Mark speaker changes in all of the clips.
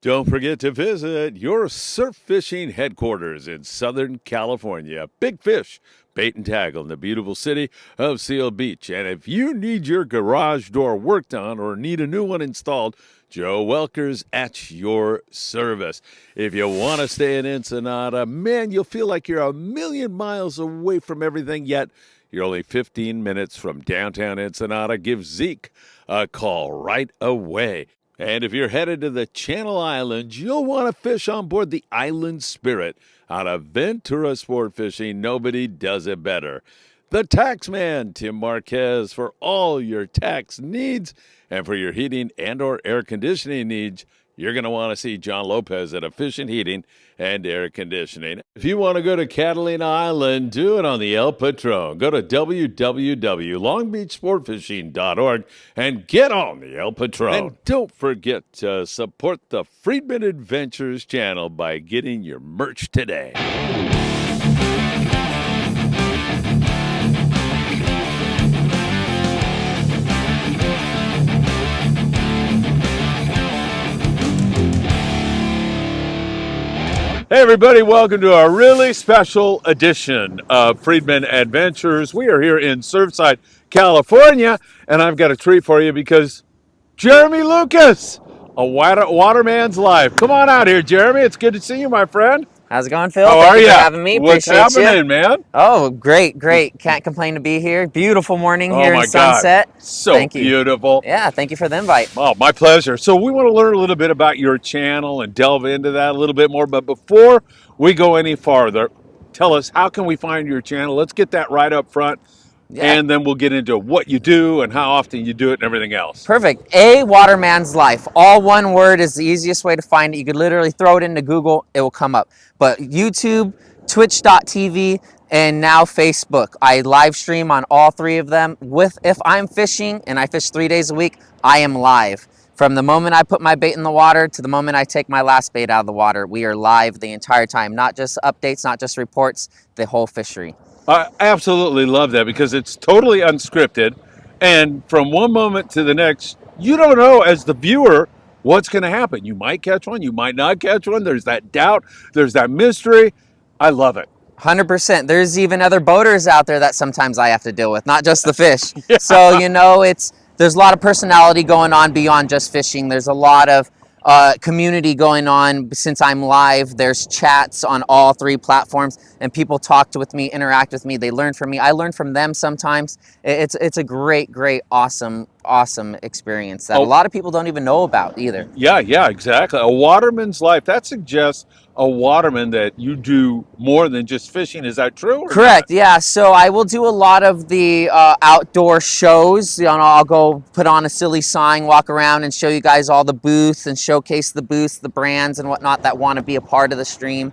Speaker 1: Don't forget to visit your surf fishing headquarters in Southern California. Big Fish Bait and Tackle in the beautiful city of Seal Beach. And if you need your garage door worked on or need a new one installed, Joe Welker's at your service. If you want to stay in Ensenada, man, you'll feel like you're a million miles away from everything, yet you're only 15 minutes from downtown Ensenada. Give Zeke a call right away. And if you're headed to the Channel Islands, you'll want to fish on board the Island Spirit. Out of Ventura Sport Fishing, nobody does it better. The Taxman, Tim Marquez, for all your tax needs. And for your heating and or air conditioning needs, you're going to want to see John Lopez at Efficient Heating and Air Conditioning. If you want to go to Catalina Island, do it on the El Patron. Go to www.longbeachsportfishing.org and get on the El Patron. And don't forget to support the Friedman Adventures channel by getting your merch today. Hey everybody, welcome to a really special edition of Friedman Adventures. We are here in Surfside, California, and I've got a treat for you because Jeremy Lucas, A Waterman's Life. Come on out here, Jeremy. It's good to see you, my friend.
Speaker 2: How's it going, Phil?
Speaker 1: How
Speaker 2: Thank
Speaker 1: are
Speaker 2: you
Speaker 1: you?
Speaker 2: for having me.
Speaker 1: What's
Speaker 2: Appreciate
Speaker 1: happening,
Speaker 2: you.
Speaker 1: man?
Speaker 2: Oh, great. Can't complain to be here. Beautiful morning here
Speaker 1: my
Speaker 2: in Sunset.
Speaker 1: God. So
Speaker 2: Thank you.
Speaker 1: beautiful.
Speaker 2: Yeah, thank you for the invite.
Speaker 1: Oh, my pleasure. So we want to learn a little bit about your channel and delve into that a little bit more. But before we go any farther, tell us, how can we find your channel? Let's get that right up front.
Speaker 2: Yeah.
Speaker 1: And then we'll get into what you do and how often you do it and everything else.
Speaker 2: Perfect. A Waterman's Life. All one word is the easiest way to find it. You could literally throw it into Google. It will come up. But YouTube, Twitch.tv, and now Facebook. I live stream on all three of them. If I'm fishing, and I fish 3 days a week, I am live. From the moment I put my bait in the water to the moment I take my last bait out of the water, we are live the entire time. Not just updates, not just reports, the whole fishery.
Speaker 1: I absolutely love that because it's totally unscripted. And from one moment to the next, you don't know as the viewer what's going to happen. You might catch one, you might not catch one. There's that doubt, there's that mystery. I love it.
Speaker 2: 100%. There's even other boaters out there that sometimes I have to deal with, not just the fish.
Speaker 1: Yeah.
Speaker 2: So, there's a lot of personality going on beyond just fishing. There's a lot of community going on since I'm live. There's chats on all three platforms, and people talk with me, interact with me. They learn from me. I learn from them sometimes. It's a great, awesome experience that a lot of people don't even know about either.
Speaker 1: Yeah, exactly. A Waterman's Life. That suggests a waterman that you do more than just fishing. Is that true?
Speaker 2: Correct. Yeah. So I will do a lot of the outdoor shows. I'll go put on a silly sign, walk around, and show you guys all the booths and showcase the booths, the brands, and whatnot that want to be a part of the stream.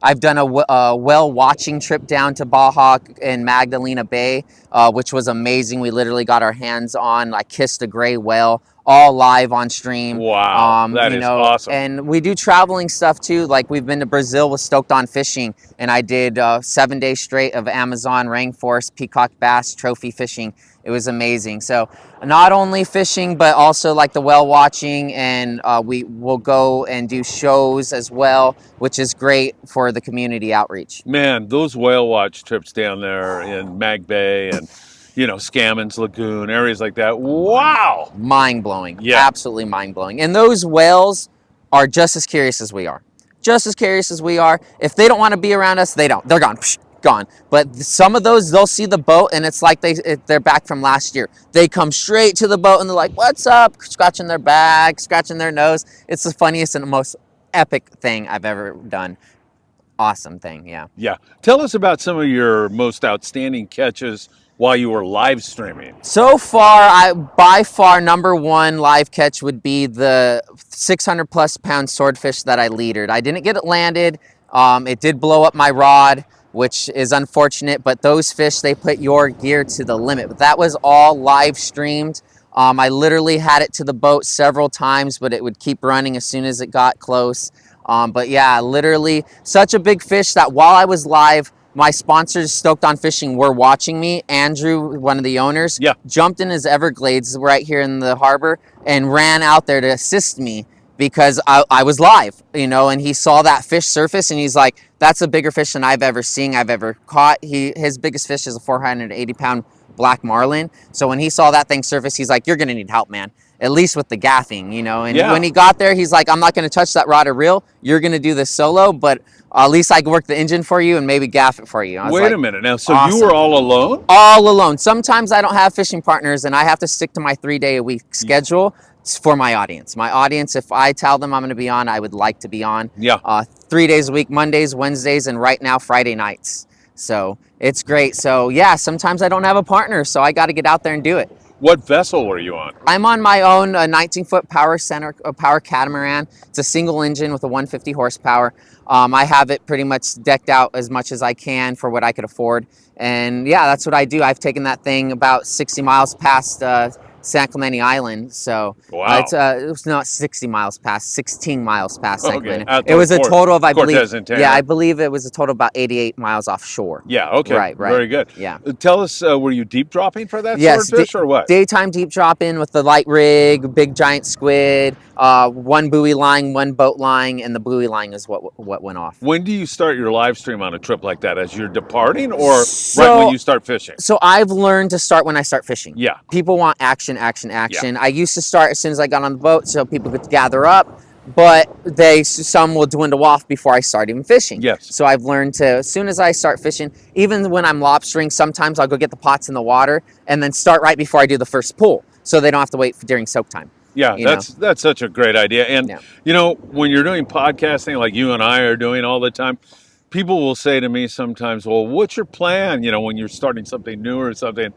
Speaker 2: I've done a whale watching trip down to Baja and Magdalena Bay, which was amazing. We literally got our hands on. I kissed a gray whale, all live on stream.
Speaker 1: Wow, that is awesome.
Speaker 2: And we do traveling stuff too. Like we've been to Brazil with Stoked on Fishing, and I did 7 days straight of Amazon rainforest peacock bass trophy fishing. It was amazing. So not only fishing, but also like the whale watching, and we will go and do shows as well, which is great for the community outreach.
Speaker 1: Man, those whale watch trips down there in Mag Bay and Scammons Lagoon, areas like that. Wow.
Speaker 2: Mind-blowing.
Speaker 1: Yeah.
Speaker 2: Absolutely mind-blowing. And those whales are just as curious as we are. Just as curious as we are. If they don't want to be around us, they don't. They're gone. Psh, gone. But some of those, they'll see the boat, and it's like they're back from last year. They come straight to the boat, and they're like, what's up? Scratching their back, scratching their nose. It's the funniest and most epic thing I've ever done. Awesome thing, yeah.
Speaker 1: Yeah. Tell us about some of your most outstanding catches while you were live streaming.
Speaker 2: So far, by far number one live catch would be the 600 plus pound swordfish that I leadered. I didn't get it landed. It did blow up my rod, which is unfortunate, but those fish, they put your gear to the limit. But that was all live streamed. I literally had it to the boat several times, but it would keep running as soon as it got close. But yeah, literally such a big fish that while I was live, My sponsors, Stoked on Fishing, were watching me. Andrew, one of the owners,
Speaker 1: Yeah.
Speaker 2: jumped in his Everglades right here in the harbor and ran out there to assist me because I was live, and he saw that fish surface and he's like, that's a bigger fish than I've ever seen, I've ever caught. His biggest fish is a 480-pound black marlin. So when he saw that thing surface, he's like, you're going to need help, man. At least with the gaffing, And
Speaker 1: Yeah.
Speaker 2: when he got there, he's like, I'm not going to touch that rod or reel. You're going to do this solo, but at least I can work the engine for you and maybe gaff it for you. I was
Speaker 1: Wait
Speaker 2: like,
Speaker 1: a minute. Now, so
Speaker 2: awesome.
Speaker 1: you were all alone?
Speaker 2: All alone. Sometimes I don't have fishing partners and I have to stick to my 3-day-a-week schedule for my audience. My audience, if I tell them I'm going to be on, I would like to be on.
Speaker 1: Yeah.
Speaker 2: 3 days a week, Mondays, Wednesdays, and right now Friday nights. So it's great. So yeah, sometimes I don't have a partner, so I got to get out there and do it.
Speaker 1: What vessel were you on?
Speaker 2: I'm on my own 19-foot power catamaran. It's a single engine with a 150 horsepower. I have it pretty much decked out as much as I can for what I could afford. And yeah, that's what I do. I've taken that thing about 60 miles past San Clemente Island. So
Speaker 1: Wow.
Speaker 2: it was not 60 miles past, 16 miles past San
Speaker 1: Okay.
Speaker 2: Clemente. It was a total of, I believe,
Speaker 1: Cortez-Santana.
Speaker 2: yeah, I believe it was a total of about 88 miles offshore.
Speaker 1: Yeah, okay.
Speaker 2: Right.
Speaker 1: Very good.
Speaker 2: Yeah.
Speaker 1: Tell us, were you deep dropping for that
Speaker 2: Yes,
Speaker 1: swordfish or what?
Speaker 2: Daytime deep dropping with the light rig, big giant squid, one buoy line, one boat line, and the buoy line is what went off.
Speaker 1: When do you start your live stream on a trip like that? As you're departing or
Speaker 2: So-
Speaker 1: right when you start fishing?
Speaker 2: So I've learned to start when I start fishing.
Speaker 1: Yeah.
Speaker 2: People want action, action, action. I used to start as soon as I got on the boat so people could gather up, but some will dwindle off before I start even fishing.
Speaker 1: Yes.
Speaker 2: So I've learned to, as soon as I start fishing, even when I'm lobstering, sometimes I'll go get the pots in the water and then start right before I do the first pull so they don't have to wait during soak time.
Speaker 1: Yeah, that's such a great idea. And, when you're doing podcasting like you and I are doing all the time, people will say to me sometimes, well, what's your plan, when you're starting something new or something?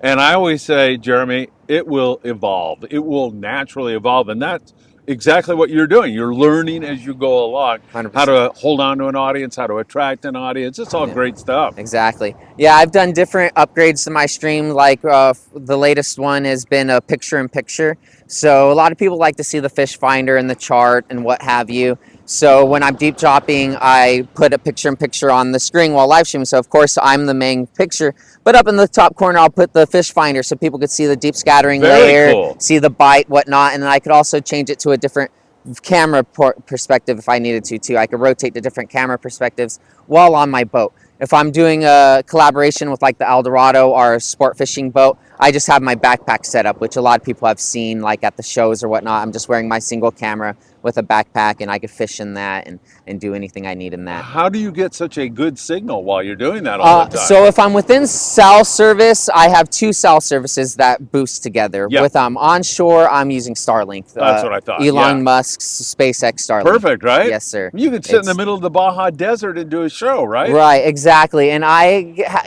Speaker 1: And I always say, Jeremy, it will evolve. It will naturally evolve. And that's exactly what you're doing. You're learning as you go along
Speaker 2: 100%.
Speaker 1: how to hold on to an audience, how to attract an audience. It's all great stuff.
Speaker 2: Exactly. Yeah, I've done different upgrades to my stream. Like the latest one has been a picture-in-picture. So a lot of people like to see the fish finder and the chart and what have you. So when I'm deep dropping, I put a picture-in-picture on the screen while live streaming. So of course I'm the main picture, but up in the top corner I'll put the fish finder so people could see the deep scattering layer,
Speaker 1: cool.
Speaker 2: see the bite, whatnot, and then I could also change it to a different camera perspective if I needed to too. I could rotate to different camera perspectives while on my boat. If I'm doing a collaboration with like the Eldorado or a sport fishing boat, I just have my backpack set up, which a lot of people have seen like at the shows or whatnot. I'm just wearing my single camera with a backpack and I could fish in that and do anything I need in that.
Speaker 1: How do you get such a good signal while you're doing that all the time?
Speaker 2: So if I'm within cell service, I have 2 cell services that boost together.
Speaker 1: Yeah.
Speaker 2: With onshore, I'm using Starlink.
Speaker 1: That's what I thought.
Speaker 2: Elon Musk's SpaceX Starlink.
Speaker 1: Perfect, right?
Speaker 2: Yes, sir.
Speaker 1: You could sit in the middle of the Baja Desert and do a show, right?
Speaker 2: Right, exactly. And I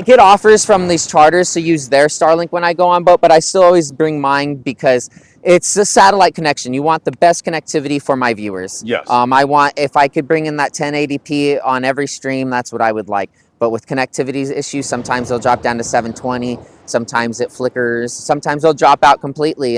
Speaker 2: get offers from these charters to use their Starlink when I go on boat, but I still always bring mine because it's a satellite connection. You want the best connectivity for my viewers.
Speaker 1: Yes.
Speaker 2: I want, if I could bring in that 1080p on every stream, that's what I would like. But with connectivity issues, sometimes they'll drop down to 720, sometimes it flickers, sometimes they'll drop out completely.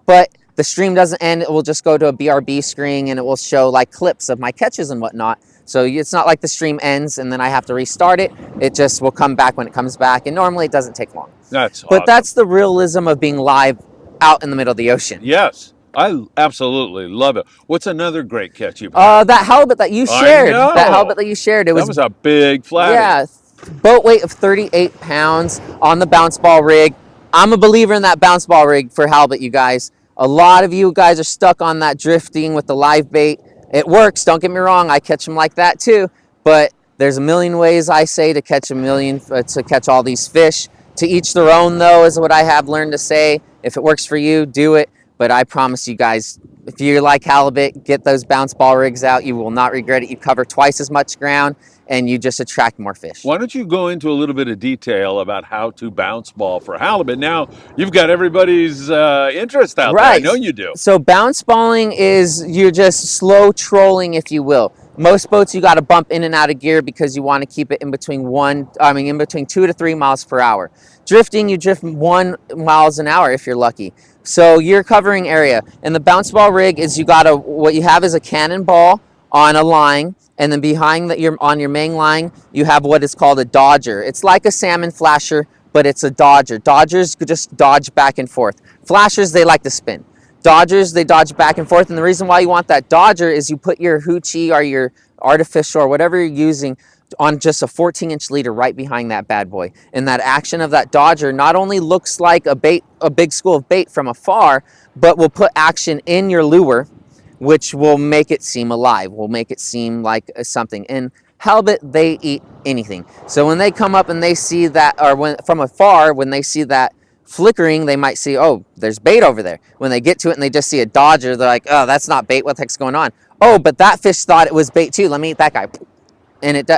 Speaker 2: But the stream doesn't end, it will just go to a BRB screen and it will show like clips of my catches and whatnot. So it's not like the stream ends and then I have to restart it. It just will come back when it comes back. And normally it doesn't take long.
Speaker 1: That's
Speaker 2: But
Speaker 1: awesome.
Speaker 2: that's the realism of being live out in the middle of the ocean.
Speaker 1: Yes, I absolutely love it. What's another great catch you've had?
Speaker 2: That halibut that you
Speaker 1: I
Speaker 2: shared.
Speaker 1: know.
Speaker 2: That halibut that you shared. It
Speaker 1: That was a big flatty.
Speaker 2: yeah, boat weight of 38 pounds on the bounce ball rig. I'm a believer in that bounce ball rig for halibut, you guys. A lot of you guys are stuck on that drifting with the live bait. It works, don't get me wrong. I catch them like that too. But there's a million ways, I say, to catch to catch all these fish. To each their own, though, is what I have learned to say. If it works for you, do it. But I promise you guys, if you like halibut, get those bounce ball rigs out. You will not regret it. You cover twice as much ground, and you just attract more fish.
Speaker 1: Why don't you go into a little bit of detail about how to bounce ball for halibut? Now, you've got everybody's interest out there. I know you do.
Speaker 2: So bounce balling is, you're just slow trolling, if you will. Most boats you got to bump in and out of gear because you want to keep it in between 2 to 3 miles per hour. Drifting, you drift 1 miles an hour if you're lucky. So you're covering area. And the bounce ball rig is what you have is a cannonball on a line, and then behind that, on your main line, you have what is called a dodger. It's like a salmon flasher, but it's a dodger. Dodgers just dodge back and forth. Flashers, they like to spin. Dodgers, they dodge back and forth, and the reason why you want that dodger is you put your hoochie or your artificial or whatever you're using on just a 14-inch leader right behind that bad boy. And that action of that dodger not only looks like a big school of bait from afar, but will put action in your lure, which will make it seem alive, will make it seem like something. And halibut, they eat anything. So when they come up and they see that, or when from afar, when they see that flickering, they might see, oh, there's bait over there. When they get to it and they just see a dodger, they're like, oh, that's not bait. What the heck's going on? Oh, but that fish thought it was bait too. Let me eat that guy. And it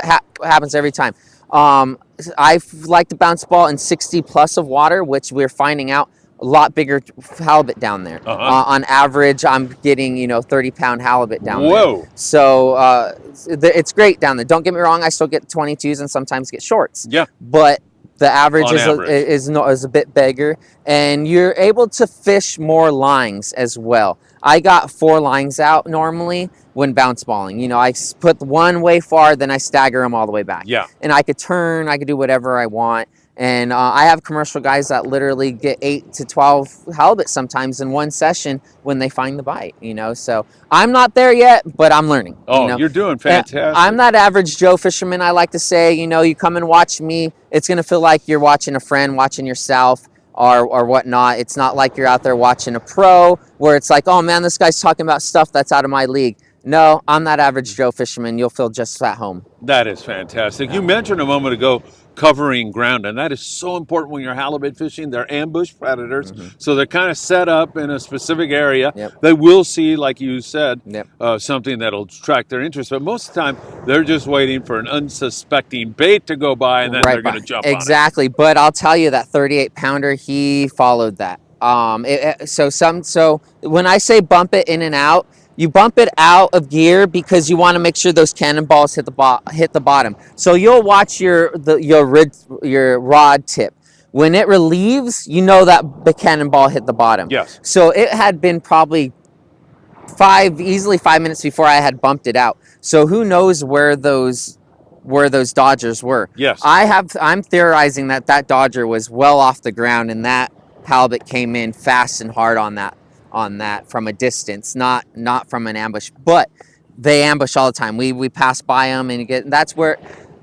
Speaker 2: happens every time. I like to bounce ball in 60 plus of water, which we're finding out a lot bigger halibut down there. On average, I'm getting 30-pound halibut down there. So it's great down there. Don't get me wrong, I still get 22s and sometimes get shorts.
Speaker 1: Yeah.
Speaker 2: But the average is a bit bigger, and you're able to fish more lines as well. I got 4 lines out normally when bounce balling. I put one way far, then I stagger them all the way back.
Speaker 1: Yeah.
Speaker 2: And I could turn, I could do whatever I want. And I have commercial guys that literally get 8 to 12 halibut sometimes in one session when they find the bite, So I'm not there yet, but I'm learning.
Speaker 1: Oh, you're doing fantastic.
Speaker 2: I'm that average Joe fisherman. I like to say, you come and watch me, it's going to feel like you're watching a friend, watching yourself or whatnot. It's not like you're out there watching a pro where it's like, oh man, this guy's talking about stuff that's out of my league. No, I'm that average Joe fisherman. You'll feel just at home.
Speaker 1: That is fantastic. You mentioned a moment ago covering ground, and that is so important when you're halibut fishing. They're ambush predators, so they're kind of set up in a specific area. They will see, like you said, something that'll attract their interest, but most of the time they're just waiting for an unsuspecting bait to go by, and then they're going to jump on it.
Speaker 2: Exactly, but I'll tell you that 38-pounder, he followed that. So when I say bump it in and out, you bump it out of gear because you want to make sure those cannonballs hit the bottom. So you'll watch your rod tip. When it relieves, that the cannonball hit the bottom.
Speaker 1: Yes.
Speaker 2: So it had been probably easily 5 minutes before I had bumped it out. So who knows where those dodgers were?
Speaker 1: Yes.
Speaker 2: I'm theorizing that dodger was well off the ground, and that halibut came in fast and hard on that from a distance, not from an ambush. But they ambush all the time. We pass by them, and that's where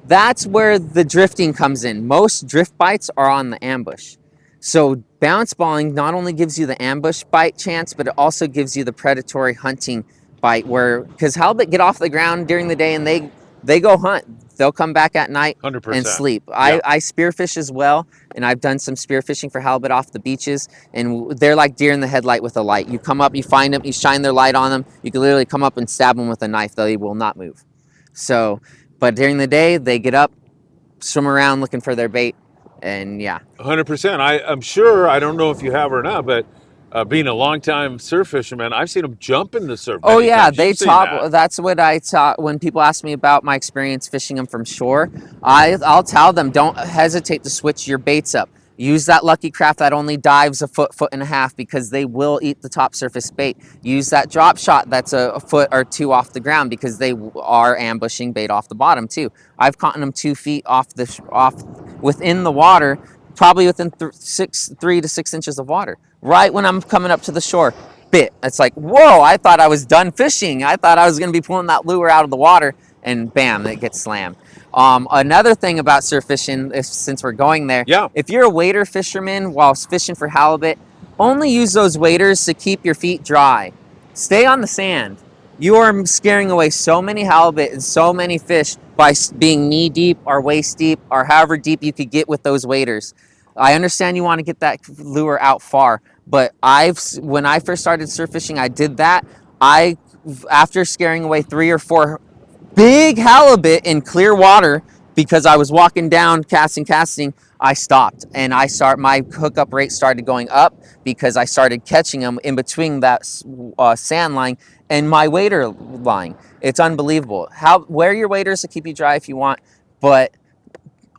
Speaker 2: the drifting comes in. Most drift bites are on the ambush. So bounce balling not only gives you the ambush bite chance, but it also gives you the predatory hunting bite, because halibut get off the ground during the day and they go hunt. They'll come back at night
Speaker 1: 100%.
Speaker 2: and sleep.
Speaker 1: Yep.
Speaker 2: I spearfish as well, and I've done some spearfishing for halibut off the beaches, and they're like deer in the headlight with a light. You come up, you find them, you shine their light on them, you can literally come up and stab them with a knife. They will not move. So, but during the day, they get up, swim around looking for their bait, and yeah.
Speaker 1: 100%. I'm sure, I don't know if you have or not, but being a longtime surf fisherman, I've seen them jump in the surf.
Speaker 2: Oh yeah, they talk. That's what I talk when people ask me about my experience fishing them from shore. I'll tell them, don't hesitate to switch your baits up. Use that lucky craft that only dives a foot and a half, because they will eat the top surface bait. Use that drop shot that's a foot or 2 off the ground, because they are ambushing bait off the bottom too. I've caught them 2 feet off within the water, probably within 3 to 6 inches of water. Right when I'm coming up to the shore, bit. It's like, whoa, I thought I was done fishing. I thought I was going to be pulling that lure out of the water, and bam, it gets slammed. Another thing about surf fishing, since we're going there, if you're a wader fisherman while fishing for halibut, only use those waders to keep your feet dry. Stay on the sand. You are scaring away so many halibut and so many fish by being knee deep or waist deep or however deep you could get with those waders. I understand you want to get that lure out far, but when I first started surf fishing, I did that. After scaring away 3 or 4 big halibut in clear water, because I was walking down, casting, I stopped, and my hookup rate started going up because I started catching them in between that sand line and my wader line. It's unbelievable. Wear your waders to keep you dry if you want, but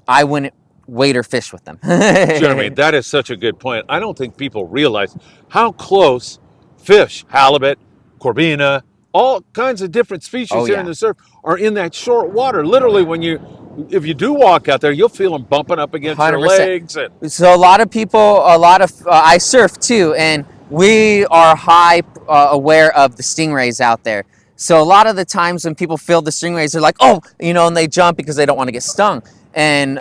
Speaker 2: I wouldn't wader fish with them.
Speaker 1: Jeremy, that is such a good point. I don't think people realize how close fish, halibut, corvina, all kinds of different species
Speaker 2: Oh,
Speaker 1: here
Speaker 2: yeah.
Speaker 1: in the surf are in that short water. Literally, if you do walk out there, you'll feel them bumping up against your
Speaker 2: 100%.
Speaker 1: legs. And
Speaker 2: So a lot of people, I surf too, and we are high aware of the stingrays out there. So a lot of the times when people feel the stingrays, they're like, oh, and they jump because they don't want to get stung. And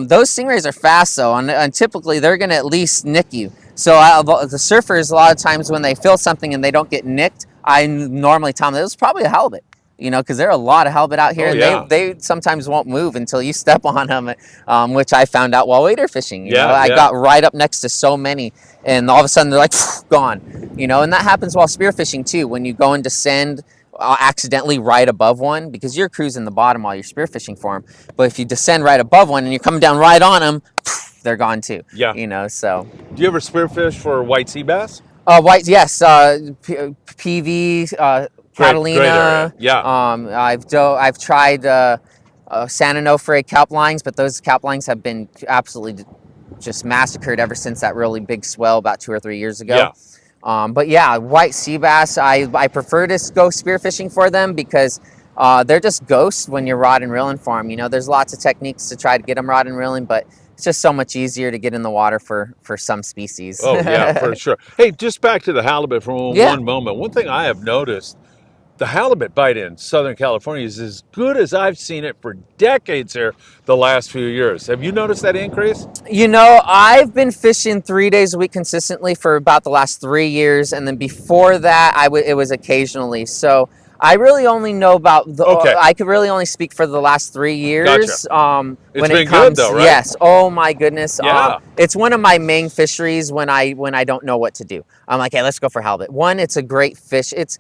Speaker 2: those stingrays are fast though, and typically they're going to at least nick you. So the surfers, a lot of times when they feel something and they don't get nicked, I normally tell them it was probably a halibut. Because there are a lot of halibut out here,
Speaker 1: Oh,
Speaker 2: and
Speaker 1: yeah.
Speaker 2: they sometimes won't move until you step on them, which I found out while wader fishing.
Speaker 1: Yeah,
Speaker 2: I
Speaker 1: yeah.
Speaker 2: got right up next to so many, and all of a sudden they're like gone. And that happens while spearfishing too. When you go and descend accidentally right above one, because you're cruising the bottom while you're spearfishing for them. But if you descend right above one and you're coming down right on them, they're gone too.
Speaker 1: Yeah.
Speaker 2: So.
Speaker 1: Do you ever spearfish for white sea bass?
Speaker 2: White, yes. PV,
Speaker 1: Great area.
Speaker 2: Catalina.
Speaker 1: Yeah.
Speaker 2: I've tried San Onofre kelp lines, but those kelp lines have been absolutely just massacred ever since that really big swell about 2 or 3 years ago.
Speaker 1: Yeah.
Speaker 2: But yeah, white sea bass, I prefer to go spearfishing for them because they're just ghosts when you're rod and reeling for them. There's lots of techniques to try to get them rod and reeling, but it's just so much easier to get in the water for some species.
Speaker 1: Oh, yeah, for sure. Hey, just back to the halibut for
Speaker 2: Yeah.
Speaker 1: one moment. One thing I have noticed, the halibut bite in Southern California is as good as I've seen it for decades here the last few years. Have you noticed that increase?
Speaker 2: I've been fishing 3 days a week consistently for about the last 3 years, and then before that, it was occasionally. So I really only know about
Speaker 1: Okay.
Speaker 2: I could really only speak for the last 3 years.
Speaker 1: Gotcha. It's
Speaker 2: when
Speaker 1: been
Speaker 2: it comes,
Speaker 1: good though, right?
Speaker 2: yes. Oh my goodness.
Speaker 1: Yeah.
Speaker 2: It's one of my main fisheries when I don't know what to do. I'm like, hey, let's go for halibut. One, it's a great fish. It's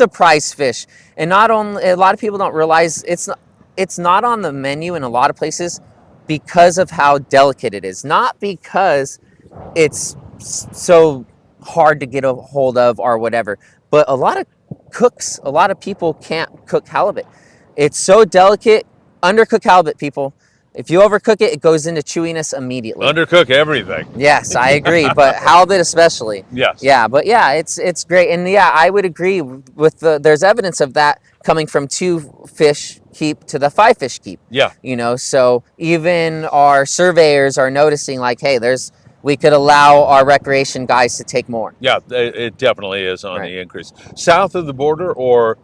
Speaker 2: a prize fish, and not only a lot of people don't realize it's not on the menu in a lot of places because of how delicate it is, not because it's so hard to get a hold of or whatever, but a lot of people can't cook halibut. It's so delicate. Undercook halibut, people. If you overcook it, it goes into chewiness immediately.
Speaker 1: Undercook everything.
Speaker 2: Yes, I agree, but halibut especially.
Speaker 1: Yes.
Speaker 2: Yeah, but yeah, it's great, and yeah, I would agree with there's evidence of that coming from 2-fish keep to the 5-fish keep.
Speaker 1: Yeah.
Speaker 2: So even our surveyors are noticing like, hey, we could allow our recreation guys to take more.
Speaker 1: Yeah, it definitely is on
Speaker 2: Right.
Speaker 1: the increase. South of the border or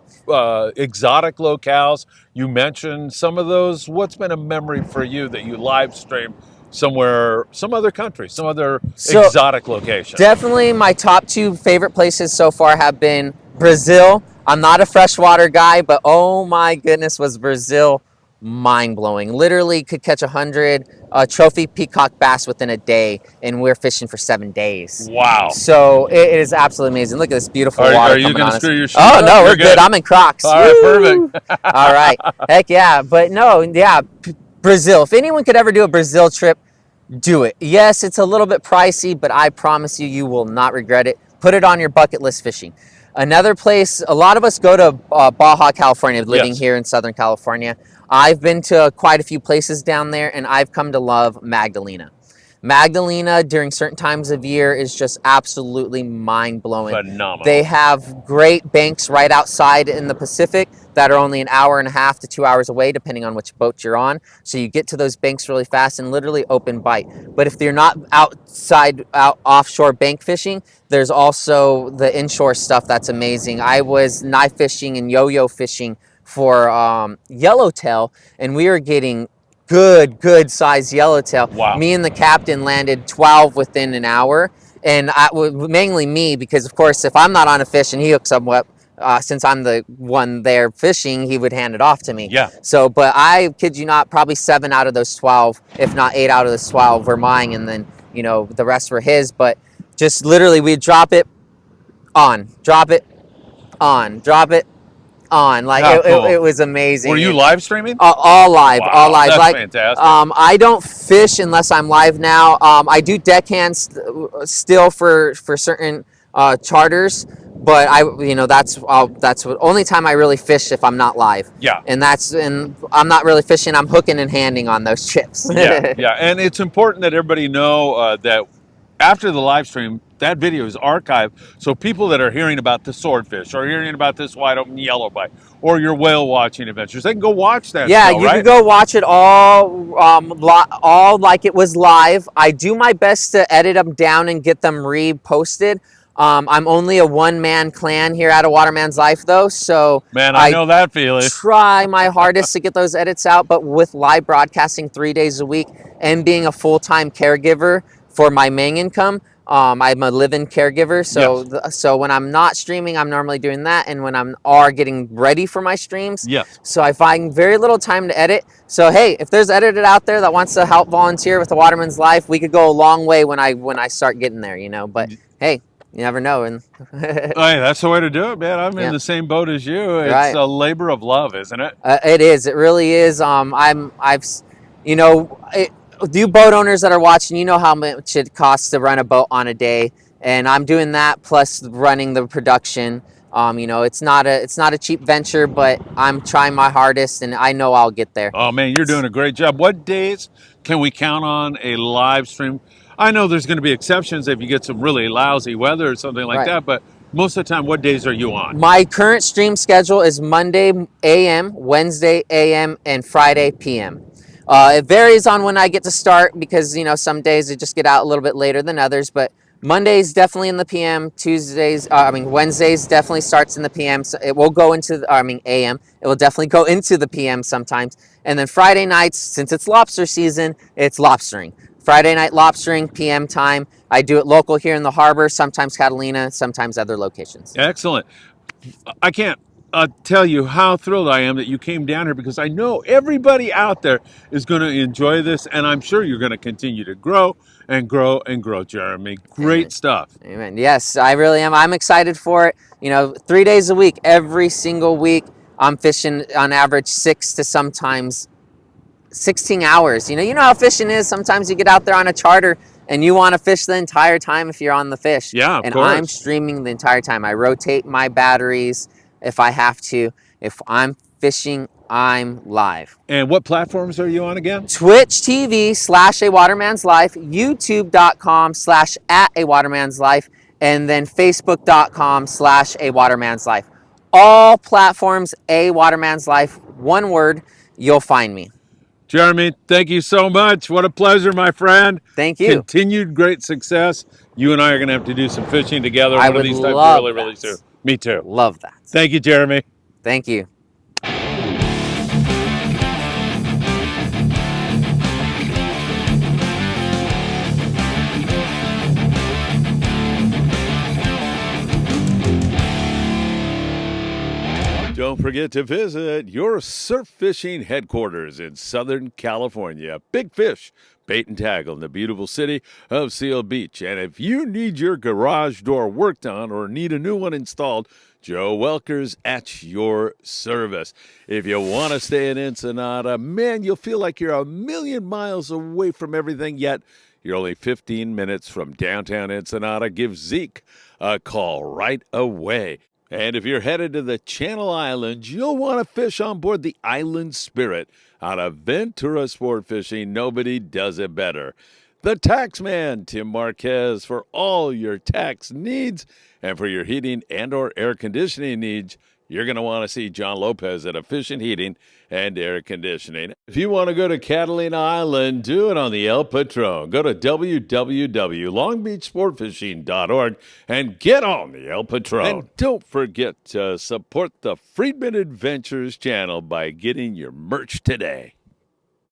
Speaker 1: exotic locales, you mentioned some of those. What's been a memory for you that you live stream somewhere, some other country, some other exotic location?
Speaker 2: Definitely my top 2 favorite places so far have been Brazil. I'm not a freshwater guy, but oh my goodness, was Brazil mind-blowing. Literally could catch 100 trophy peacock bass within a day, and we're fishing for 7 days.
Speaker 1: Wow.
Speaker 2: So it is absolutely amazing. Look at this beautiful water
Speaker 1: Are you
Speaker 2: coming
Speaker 1: going
Speaker 2: on
Speaker 1: to
Speaker 2: us.
Speaker 1: screw your shoes
Speaker 2: Oh,
Speaker 1: up?
Speaker 2: no,
Speaker 1: You're
Speaker 2: we're good. I'm in Crocs.
Speaker 1: All right,
Speaker 2: Woo!
Speaker 1: perfect.
Speaker 2: All right. Heck yeah. But no, yeah, Brazil. If anyone could ever do a Brazil trip, do it. Yes, it's a little bit pricey, but I promise you, you will not regret it. Put it on your bucket list fishing. Another place, a lot of us go to Baja, California, living
Speaker 1: Yes.
Speaker 2: here in Southern California. I've been to quite a few places down there, and I've come to love Magdalena. Magdalena during certain times of year is just absolutely mind-blowing.
Speaker 1: Phenomenal.
Speaker 2: They have great banks right outside in the Pacific that are only an hour and a half to 2 hours away, depending on which boat you're on. So you get to those banks really fast and literally open bite. But if you're not out offshore bank fishing, there's also the inshore stuff that's amazing. I was knife fishing and yo-yo fishing for yellowtail, and we were getting good size yellowtail.
Speaker 1: Wow.
Speaker 2: Me and the captain landed 12 within an hour, and mainly me, because of course if I'm not on a fish and he hooks up, since I'm the one there fishing, he would hand it off to me.
Speaker 1: Yeah.
Speaker 2: So, but I kid you not, probably 7 out of those 12, if not 8 out of those 12 were mine, and then the rest were his. But just literally, we'd drop it on, drop it on, drop it on. Like
Speaker 1: Cool.
Speaker 2: it was amazing.
Speaker 1: Were you live streaming?
Speaker 2: All live,
Speaker 1: Wow,
Speaker 2: all live.
Speaker 1: that's
Speaker 2: like,
Speaker 1: fantastic.
Speaker 2: I don't fish unless I'm live now. I do deckhands still for certain charters, but that's the only time I really fish if I'm not live.
Speaker 1: Yeah.
Speaker 2: And I'm not really fishing. I'm hooking and handing on those chips.
Speaker 1: Yeah, and it's important that everybody know that after the live stream, that video is archived. So people that are hearing about the swordfish or hearing about this white open yellowbite or your whale watching adventures, they can go watch that
Speaker 2: Yeah,
Speaker 1: show,
Speaker 2: you could
Speaker 1: right?
Speaker 2: go watch it all like it was live. I do my best to edit them down and get them reposted. I'm only a one-man clan here at A Waterman's Life, though, so
Speaker 1: Man, I
Speaker 2: I
Speaker 1: know that feeling.
Speaker 2: try my hardest to get those edits out. But with live broadcasting 3 days a week and being a full-time caregiver for my main income, I'm a live-in caregiver, so
Speaker 1: Yes.
Speaker 2: so when I'm not streaming, I'm normally doing that, and when I'm are getting ready for my streams,
Speaker 1: Yes.
Speaker 2: so I find very little time to edit. So hey, if there's an editor out there that wants to help volunteer with the Waterman's Life, we could go a long way when I start getting there, you know. But hey, you never know. And
Speaker 1: Hey, that's the way to do it, man. I'm in
Speaker 2: yeah,
Speaker 1: the same boat as you. It's
Speaker 2: right.
Speaker 1: a labor of love, isn't it?
Speaker 2: It is. It really is. You know, you boat owners that are watching, you know how much it costs to run a boat on a day, and I'm doing that plus running the production. You know, it's not a cheap venture, but I'm trying my hardest, and I know I'll get there.
Speaker 1: Oh, man, you're doing a great job. What days can we count on a live stream? I know there's going to be exceptions if you get some really lousy weather or something like
Speaker 2: Right.
Speaker 1: that, but most of the time, what days are you on?
Speaker 2: My current stream schedule is Monday a.m., Wednesday a.m., and Friday p.m. It varies on when I get to start because, you know, some days I just get out a little bit later than others, but Mondays definitely in the p.m. Wednesdays definitely starts in the p.m. So it will go into, a.m. It will definitely go into the p.m. sometimes. And then Friday nights, since it's lobster season, it's lobstering. Friday night lobstering, p.m. time. I do it local here in the harbor, sometimes Catalina, sometimes other locations.
Speaker 1: Excellent. I can't tell you how thrilled I am that you came down here because I know everybody out there is going to enjoy this, and I'm sure you're going to continue to grow and grow and grow, Jeremy.
Speaker 2: Amen.
Speaker 1: Great stuff.
Speaker 2: Amen. Yes, I really am. I'm excited for it. You know, 3 days a week, every single week, I'm fishing on average 6 to sometimes 16 hours. You know how fishing is. Sometimes you get out there on a charter and you want to fish the entire time if you're on the fish.
Speaker 1: Yeah, of
Speaker 2: and
Speaker 1: course.
Speaker 2: I'm streaming the entire time. I rotate my batteries if I have to. If I'm fishing, I'm live.
Speaker 1: And what platforms are you on again?
Speaker 2: Twitch TV / A Waterman's Life, YouTube.com / at A Waterman's Life, and then Facebook.com / A Waterman's Life. All platforms, A Waterman's Life, one word, you'll find me.
Speaker 1: Jeremy, thank you so much. What a pleasure, my friend.
Speaker 2: Thank you.
Speaker 1: Continued great success. You and I are going to have to do some fishing together
Speaker 2: I
Speaker 1: one of
Speaker 2: would
Speaker 1: these times
Speaker 2: love
Speaker 1: really, really
Speaker 2: that.
Speaker 1: soon. Me too.
Speaker 2: Love that.
Speaker 1: Thank you, Jeremy.
Speaker 2: Thank you.
Speaker 1: Don't forget to visit your surf fishing headquarters in Southern California. Big Fish, Bait and Tackle in the beautiful city of Seal Beach. And if you need your garage door worked on or need a new one installed, Joe Welker's at your service. If you want to stay in Ensenada, man, you'll feel like you're a million miles away from everything, yet you're only 15 minutes from downtown Ensenada. Give Zeke a call right away. And if you're headed to the Channel Islands, you'll want to fish on board the Island Spirit. Out of Ventura Sport Fishing, nobody does it better. The Taxman, Tim Marquez, for all your tax needs. And for your heating and or air conditioning needs, you're going to want to see John Lopez at Efficient Heating and Air Conditioning. If you want to go to Catalina Island, do it on the El Patron. Go to www.longbeachsportfishing.org and get on the El Patron. And don't forget to support the Friedman Adventures channel by getting your merch today.